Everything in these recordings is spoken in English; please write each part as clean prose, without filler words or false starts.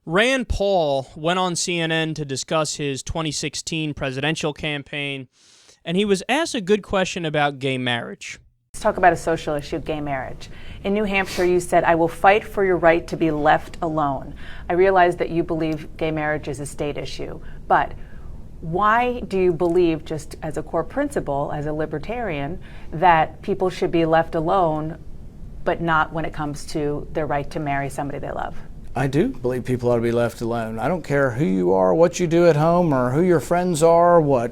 Rand Paul went on CNN to discuss his 2016 presidential campaign, and he was asked a good question about gay marriage. Let's talk about a social issue, gay marriage. In New Hampshire, you said, "I will fight for your right to be left alone." I realize that you believe gay marriage is a state issue, but why do you believe, just as a core principle, as a libertarian, that people should be left alone, but not when it comes to their right to marry somebody they love? I do believe people ought to be left alone. I don't care who you are, what you do at home, or who your friends are, where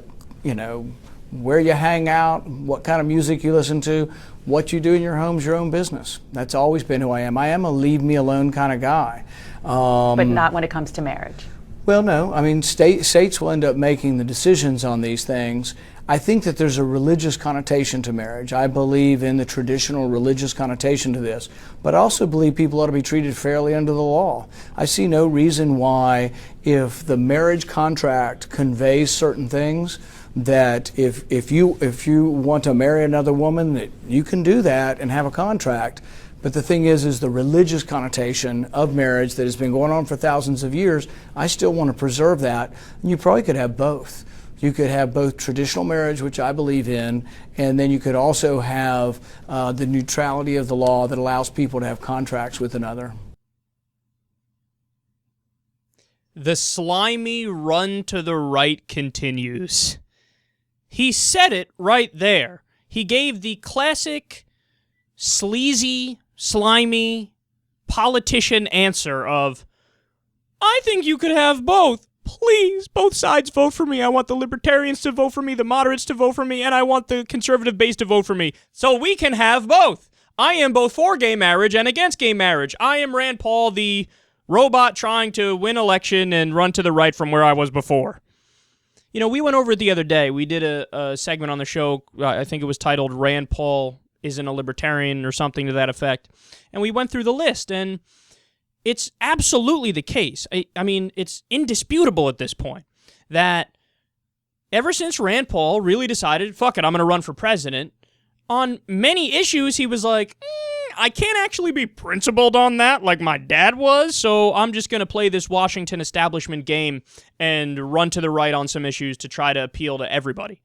you hang out, what kind of music you listen to. What you do in your home is your own business. That's always been who I am. I am a leave me alone kind of guy. But not when it comes to marriage. Well, no. I mean, states will end up making the decisions on these things. I think that there's a religious connotation to marriage. I believe in the traditional religious connotation to this, but I also believe people ought to be treated fairly under the law. I see no reason why, if the marriage contract conveys certain things, that if you want to marry another woman, that you can do that and have a contract. But the thing is the religious connotation of marriage that has been going on for thousands of years, I still want to preserve that. And you probably could have both. You could have both traditional marriage, which I believe in, and then you could also have the neutrality of the law that allows people to have contracts with another. The slimy run to the right continues. He said it right there. He gave the classic sleazy, slimy politician answer of, I think you could have both. Please, both sides vote for me. I want the libertarians to vote for me, the moderates to vote for me, and I want the conservative base to vote for me. So we can have both. I am both for gay marriage and against gay marriage. I am Rand Paul, the robot trying to win election and run to the right from where I was before. You know, we went over it the other day. We did a segment on the show, I think it was titled Rand Paul Isn't a Libertarian or something to that effect. And we went through the list, and it's absolutely the case. I mean, it's indisputable at this point that ever since Rand Paul really decided, fuck it, I'm going to run for president, on many issues he was like, I can't actually be principled on that like my dad was, so I'm just going to play this Washington establishment game and run to the right on some issues to try to appeal to everybody.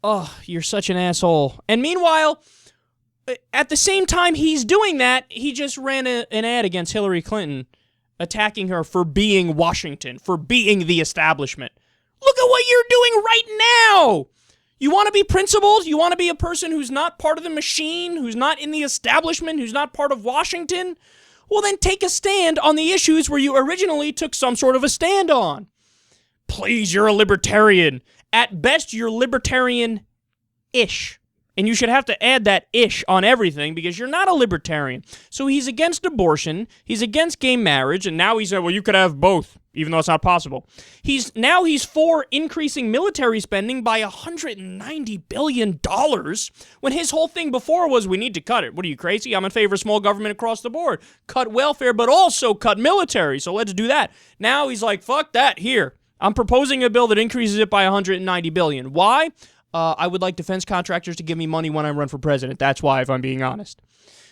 Oh, you're such an asshole. And meanwhile, at the same time he's doing that, he just ran an ad against Hillary Clinton, attacking her for being Washington, for being the establishment. Look at what you're doing right now! You want to be principled? You want to be a person who's not part of the machine, who's not in the establishment, who's not part of Washington? Well, then take a stand on the issues where you originally took some sort of a stand on. Please, you're a libertarian. At best, you're libertarian-ish. And you should have to add that ish on everything because you're not a libertarian. So he's against abortion, he's against gay marriage, and now he said, well, you could have both, even though it's not possible. He's for increasing military spending by $190 billion, when his whole thing before was, we need to cut it. What are you, crazy? I'm in favor of small government across the board. Cut welfare, but also cut military, so let's do that. Now he's like, fuck that, here. I'm proposing a bill that increases it by $190 billion. Why? I would like defense contractors to give me money when I run for president. That's why, if I'm being honest.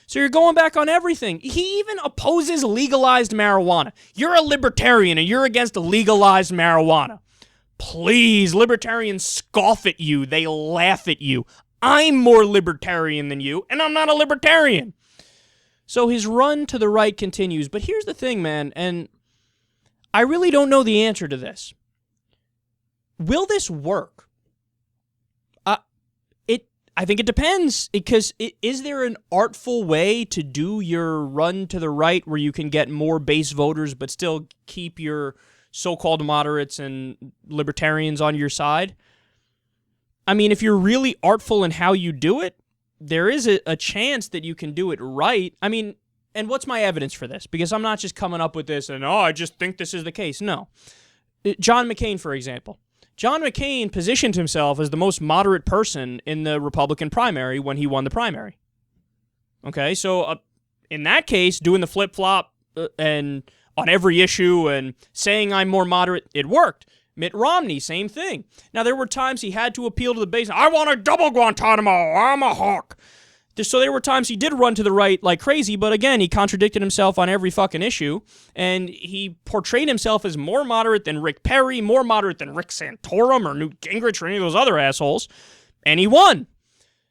So you're going back on everything. He even opposes legalized marijuana. You're a libertarian and you're against legalized marijuana. Please, libertarians scoff at you. They laugh at you. I'm more libertarian than you, and I'm not a libertarian. So his run to the right continues. But here's the thing, man, and I really don't know the answer to this. Will this work? I think it depends, because is there an artful way to do your run to the right where you can get more base voters but still keep your so-called moderates and libertarians on your side? I mean, if you're really artful in how you do it, there is a chance that you can do it right. I mean, and what's my evidence for this? Because I'm not just coming up with this and, I just think this is the case. No. John McCain, for example. John McCain positioned himself as the most moderate person in the Republican primary when he won the primary. Okay, so in that case, doing the flip-flop and on every issue and saying I'm more moderate, it worked. Mitt Romney, same thing. Now, there were times he had to appeal to the base. I want a double Guantanamo. I'm a hawk. So there were times he did run to the right like crazy, but again, he contradicted himself on every fucking issue, and he portrayed himself as more moderate than Rick Perry, more moderate than Rick Santorum or Newt Gingrich or any of those other assholes, and he won.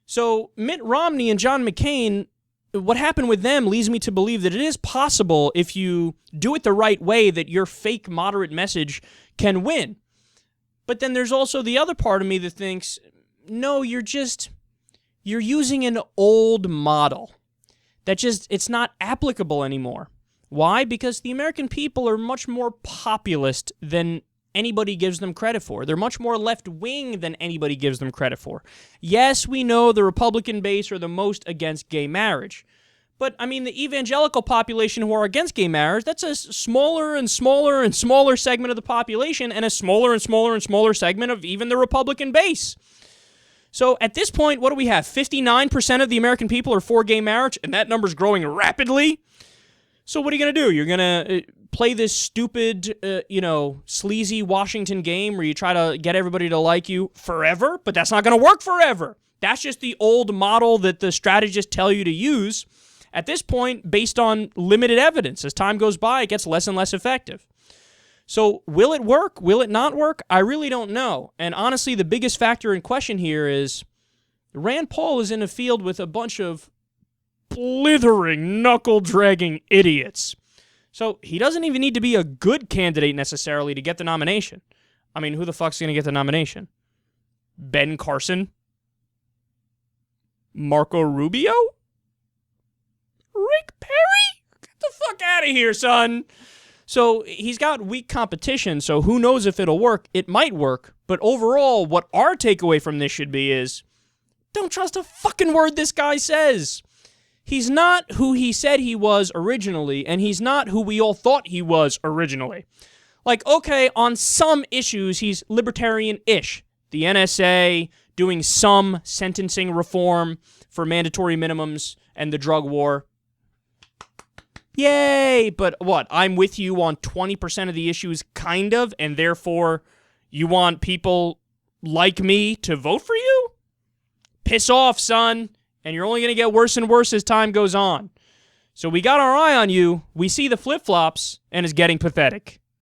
So Mitt Romney and John McCain, what happened with them leads me to believe that it is possible, if you do it the right way, that your fake moderate message can win. But then there's also the other part of me that thinks, no, you're using an old model that it's not applicable anymore. Why? Because the American people are much more populist than anybody gives them credit for. They're much more left-wing than anybody gives them credit for. Yes, we know the Republican base are the most against gay marriage. But, I mean, the evangelical population who are against gay marriage, that's a smaller and smaller and smaller segment of the population, and a smaller and smaller and smaller segment of even the Republican base. So at this point, what do we have? 59% of the American people are for gay marriage, and that number's growing rapidly. So what are you going to do? You're going to play this stupid, sleazy Washington game where you try to get everybody to like you forever? But that's not going to work forever. That's just the old model that the strategists tell you to use. At this point, based on limited evidence, as time goes by, it gets less and less effective. So will it work? Will it not work? I really don't know. And honestly, the biggest factor in question here is Rand Paul is in a field with a bunch of blithering, knuckle-dragging idiots. So he doesn't even need to be a good candidate necessarily to get the nomination. I mean, who the fuck's going to get the nomination? Ben Carson? Marco Rubio? Rick Perry? Get the fuck out of here, son. So he's got weak competition, so who knows if it'll work. It might work, but overall, what our takeaway from this should be is, don't trust a fucking word this guy says. He's not who he said he was originally, and he's not who we all thought he was originally. Like, okay, on some issues, he's libertarian-ish. The NSA, doing some sentencing reform for mandatory minimums, and the drug war. Yay! But what, I'm with you on 20% of the issues, kind of, and therefore you want people like me to vote for you? Piss off, son. And you're only going to get worse and worse as time goes on. So we got our eye on you, we see the flip-flops, and it's getting pathetic.